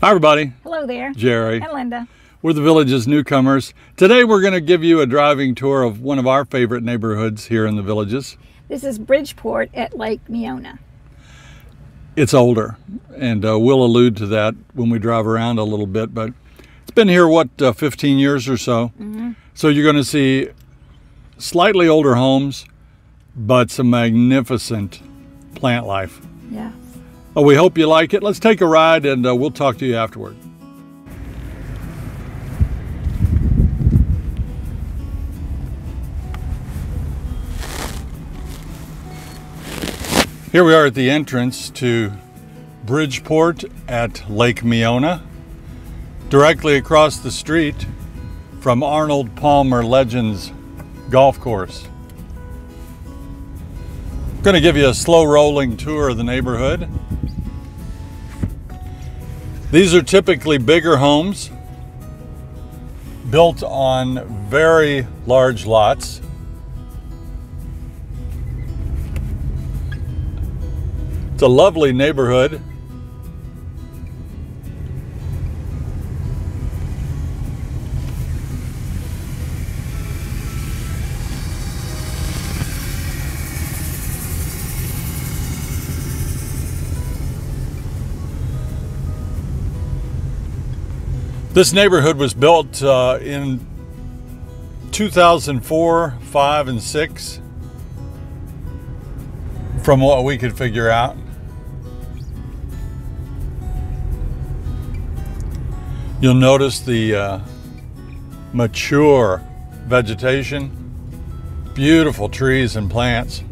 Hi everybody. Hello there. Jerry. And Linda. We're the Village's Newcomers. Today we're going to give you a driving tour of one of our favorite neighborhoods here in the Villages. This is Bridgeport at Lake Miona. It's older, and we'll allude to that when we drive around a little bit, but it's been here, 15 years or so. So you're going to see slightly older homes, but some magnificent plant life. Yeah. We hope you like it. Let's take a ride and we'll talk to you afterward. Here we are at the entrance to Bridgeport at Lake Miona, directly across the street from Arnold Palmer Legends Golf Course. I'm going to give you a slow rolling tour of the neighborhood. These are typically bigger homes built on very large lots. It's a lovely neighborhood. This neighborhood was built in 2004, 5, and 6, from what we could figure out. You'll notice the mature vegetation, beautiful trees and plants.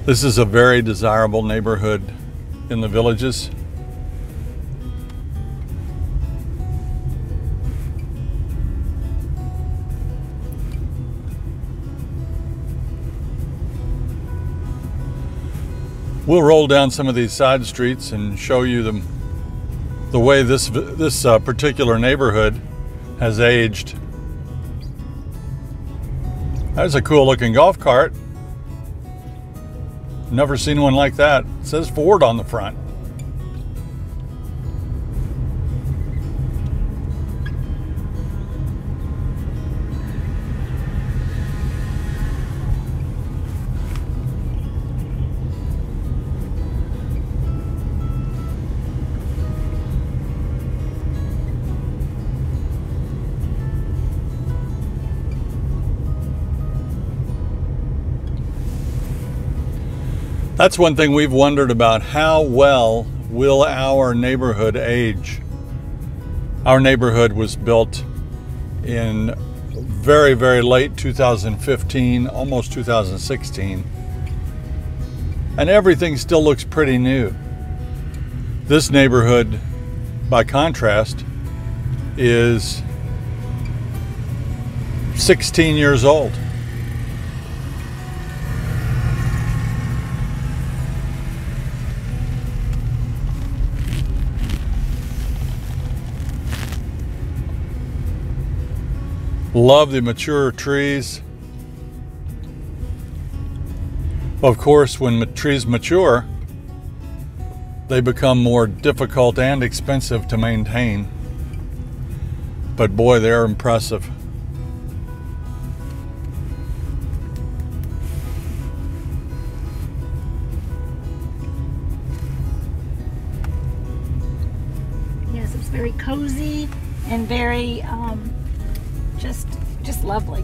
This is a very desirable neighborhood in the Villages. We'll roll down some of these side streets and show you the way this particular neighborhood has aged. That's a cool looking golf cart. Never seen one like that. It says Ford on the front. That's one thing we've wondered about. How well will our neighborhood age? Our neighborhood was built in very, very late 2015, almost 2016. And everything still looks pretty new. This neighborhood, by contrast, is 16 years old. Love the mature trees. Of course, when trees mature, they become more difficult and expensive to maintain. But boy, they're impressive. Yes, it's very cozy and very just lovely.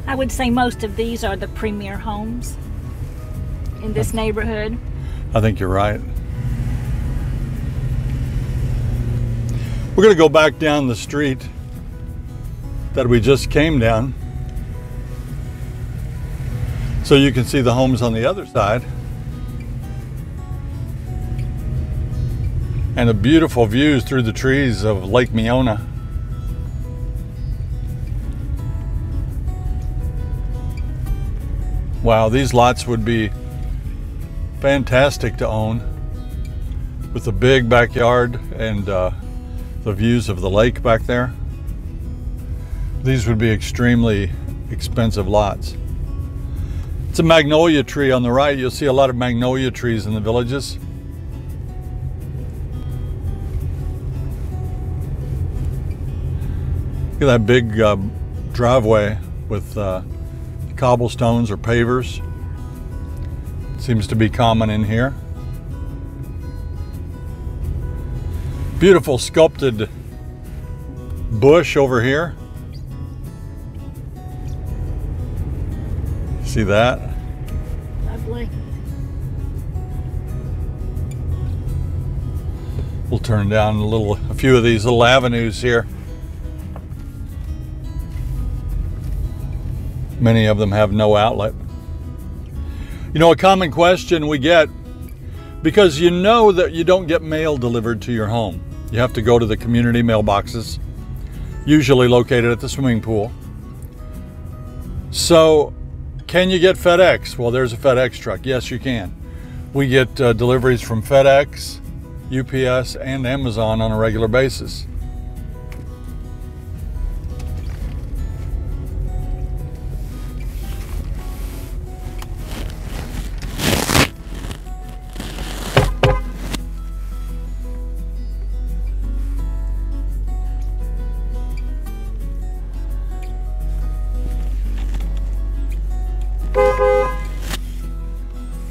I would say most of these are the premier homes in this neighborhood. I think you're right. We're going to go back down the street that we just came down, so you can see the homes on the other side. And the beautiful views through the trees of Lake Miona. Wow, these lots would be fantastic to own, with a big backyard and the views of the lake back there. These would be extremely expensive lots. It's a magnolia tree on the right. You'll see a lot of magnolia trees in the villages. Look at that big driveway with cobblestones or pavers. Seems to be common in here. Beautiful sculpted bush over here. See that? Lovely. We'll turn down a few of these little avenues here. Many of them have no outlet. You know, a common question we get, because you know that you don't get mail delivered to your home. You have to go to the community mailboxes, usually located at the swimming pool. So, can you get FedEx? Well, there's a FedEx truck. Yes, you can. We get deliveries from FedEx, UPS, and Amazon on a regular basis.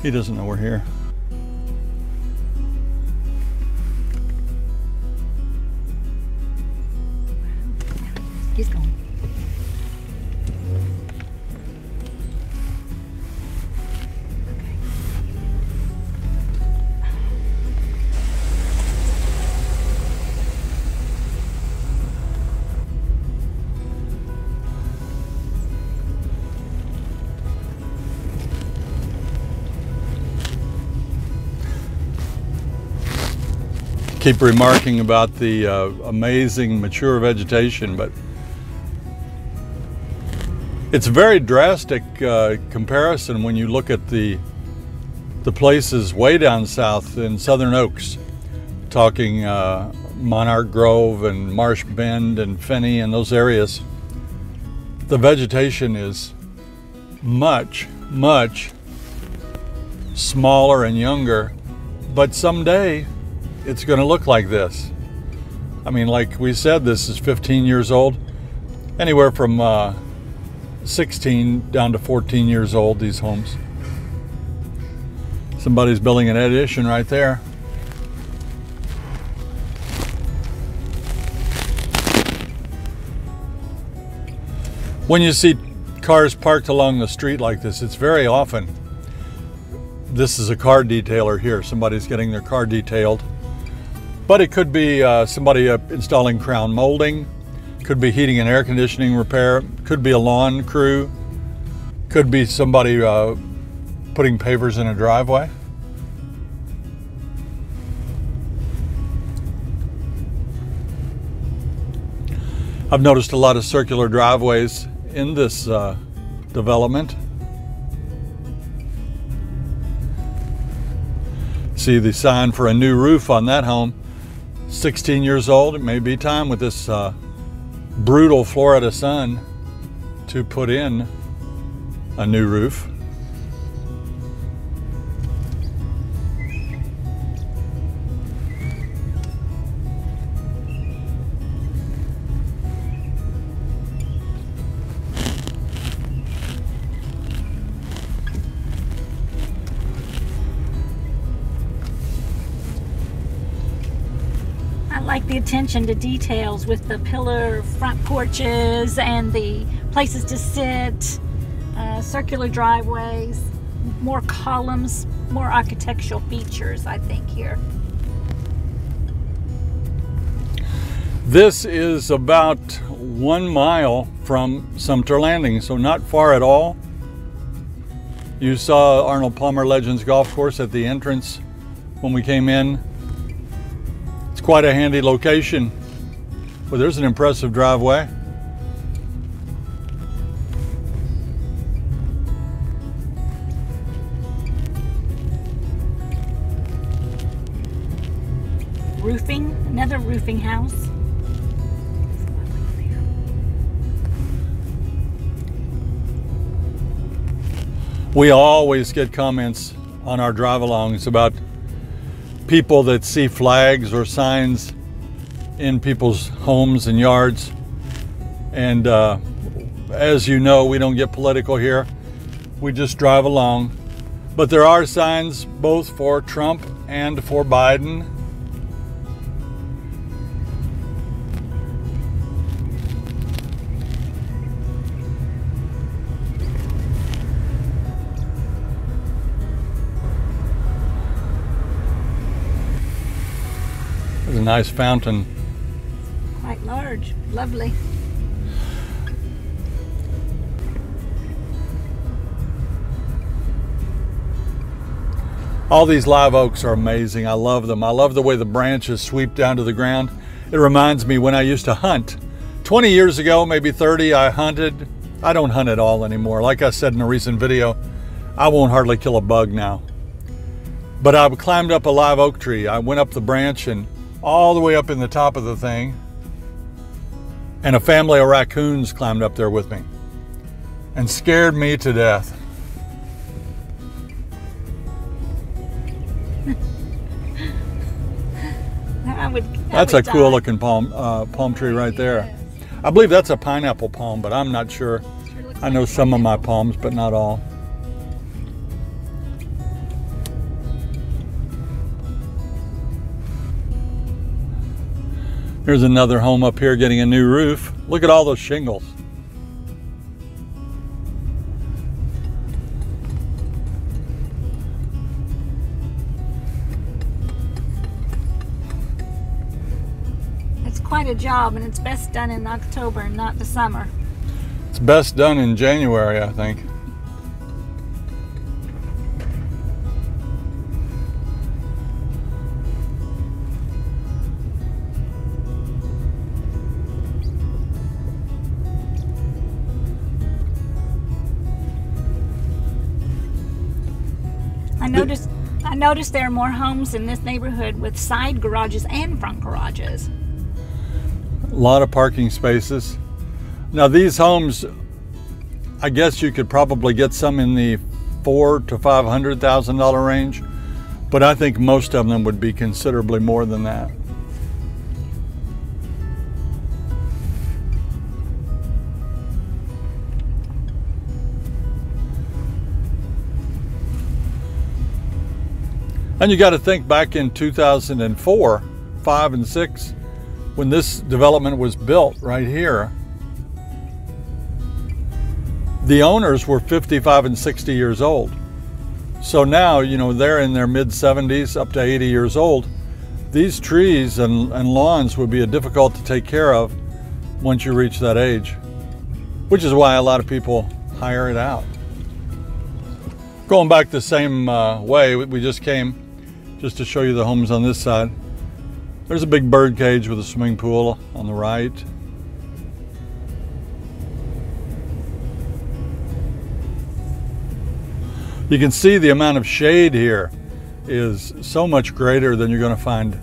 He doesn't know we're here. He's gone. Keep remarking about the amazing mature vegetation, but it's a very drastic comparison when you look at the places way down south in Southern Oaks, talking Monarch Grove and Marsh Bend and Finney and those areas. The vegetation is much, much smaller and younger, but someday it's going to look like this. I mean, like we said, this is 15 years old. Anywhere from 16 down to 14 years old, these homes. Somebody's building an addition right there. When you see cars parked along the street like this, it's very often, this is a car detailer here. Somebody's getting their car detailed. But it could be somebody installing crown molding, could be heating and air conditioning repair, could be a lawn crew, could be somebody putting pavers in a driveway. I've noticed a lot of circular driveways in this development. See the sign for a new roof on that home. 16 years old. It may be time with this brutal Florida sun to put in a new roof. Like the attention to details with the pillar front porches and the places to sit, circular driveways, more columns, more architectural features, I think, here. This is about 1 mile from Sumter Landing, so not far at all. You saw Arnold Palmer Legends Golf Course at the entrance when we came in. It's quite a handy location. Well, there's an impressive driveway. Roofing, another roofing house. We always get comments on our drive-alongs about people that see flags or signs in people's homes and yards. And as you know, we don't get political here. We just drive along. But there are signs both for Trump and for Biden. There's a nice fountain. Quite large, lovely. All these live oaks are amazing. I love them. I love the way the branches sweep down to the ground. It reminds me when I used to hunt. 20 years ago, maybe 30, I hunted. I don't hunt at all anymore. Like I said in a recent video, I won't hardly kill a bug now. But I climbed up a live oak tree. I went up the branch and all the way up in the top of the thing. And a family of raccoons climbed up there with me and scared me to death. That's a cool looking palm tree right there. I believe that's a pineapple palm, but I'm not sure. I know some of my palms, but not all. Here's another home up here getting a new roof. Look at all those shingles. It's quite a job, and it's best done in October and not the summer. It's best done in January, I think. I noticed there are more homes in this neighborhood with side garages and front garages. A lot of parking spaces. Now these homes, I guess you could probably get some in the $400,000 to $500,000 range, but I think most of them would be considerably more than that. And you got to think back in 2004, 5 and 6, when this development was built right here, the owners were 55 and 60 years old. So now, you know, they're in their mid 70s up to 80 years old. These trees and lawns would be difficult to take care of once you reach that age, which is why a lot of people hire it out. Going back the same way, we just came just to show you the homes on this side. There's a big bird cage with a swimming pool on the right. You can see the amount of shade here is so much greater than you're going to find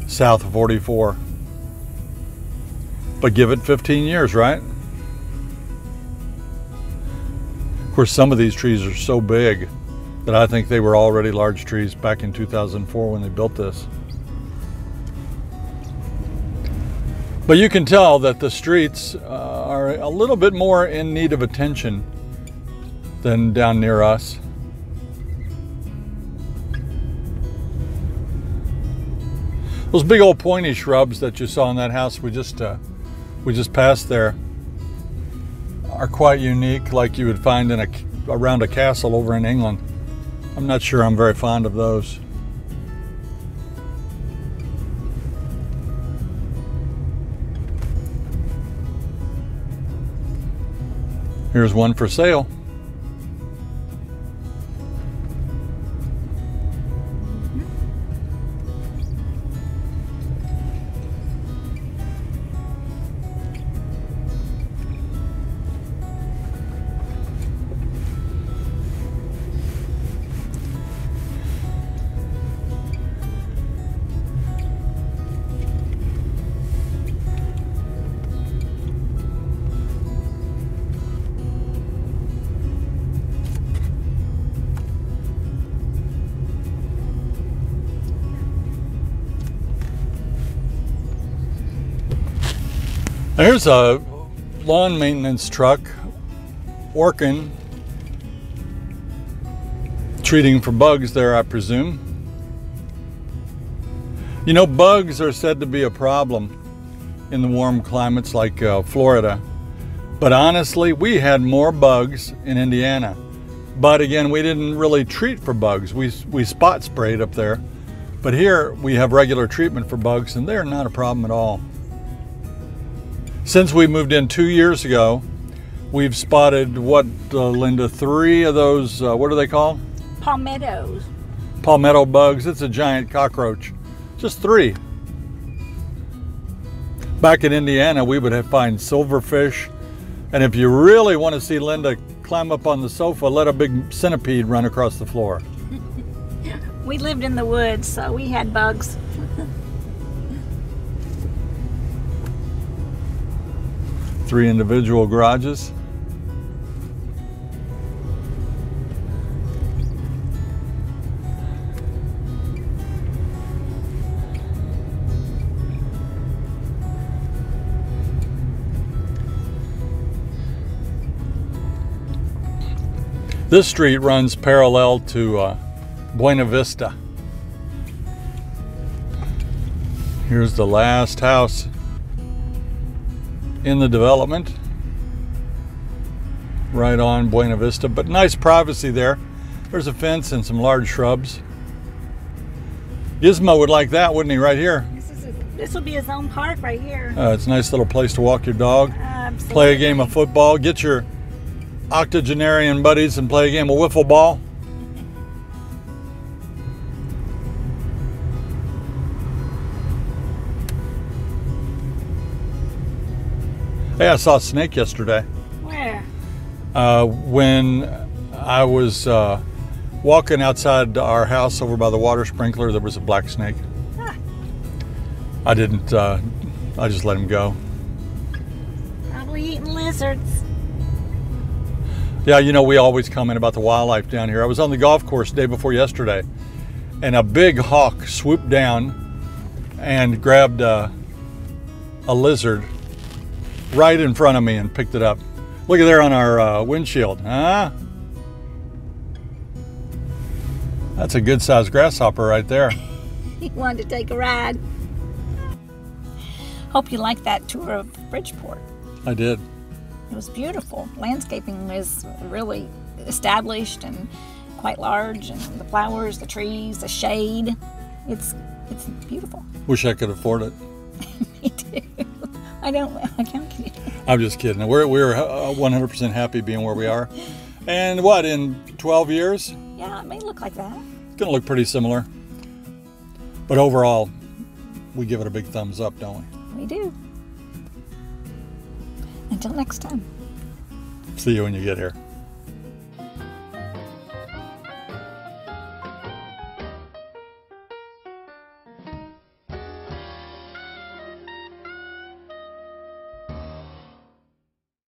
south of 44. But give it 15 years, right? Of course, some of these trees are so big that I think they were already large trees back in 2004 when they built this. But you can tell that the streets are a little bit more in need of attention than down near us. Those big old pointy shrubs that you saw in that house we just passed there are quite unique, like you would find in around a castle over in England. I'm not sure I'm very fond of those. Here's one for sale. Here's a lawn maintenance truck working, treating for bugs there, I presume. You know, bugs are said to be a problem in the warm climates like Florida. But honestly, we had more bugs in Indiana. But again, we didn't really treat for bugs. We spot sprayed up there. But here we have regular treatment for bugs, and they're not a problem at all. Since we moved in 2 years ago, we've spotted, what, Linda, 3 of those, what are they called? Palmettos. Palmetto bugs. It's a giant cockroach. Just 3. Back in Indiana, we would find silverfish. And if you really want to see Linda climb up on the sofa, let a big centipede run across the floor. We lived in the woods, so we had bugs. 3 individual garages. This street runs parallel to Buena Vista. Here's the last house in the development, right on Buena Vista, but nice privacy there. There's a fence and some large shrubs. Gizmo would like that, wouldn't he, right here? This will be his own park right here. It's a nice little place to walk your dog, Absolutely. Play a game of football, get your octogenarian buddies and play a game of wiffle ball. Hey, I saw a snake yesterday. Where? When I was walking outside our house over by the water sprinkler, there was a black snake. Huh. I didn't, I just let him go. Probably eating lizards. Yeah, you know, we always comment about the wildlife down here. I was on the golf course day before yesterday, and a big hawk swooped down and grabbed a lizard right in front of me and picked it up. Look at there on our windshield, huh? That's a good-sized grasshopper right there. He wanted to take a ride. Hope you liked that tour of Bridgeport. I did. It was beautiful. Landscaping is really established and quite large, and the flowers, the trees, the shade. It's beautiful. Wish I could afford it. Me too. I can't kid. I'm just kidding. We're 100% happy being where we are. And what, in 12 years? Yeah, it may look like that. It's going to look pretty similar. But overall, we give it a big thumbs up, don't we? We do. Until next time. See you when you get here.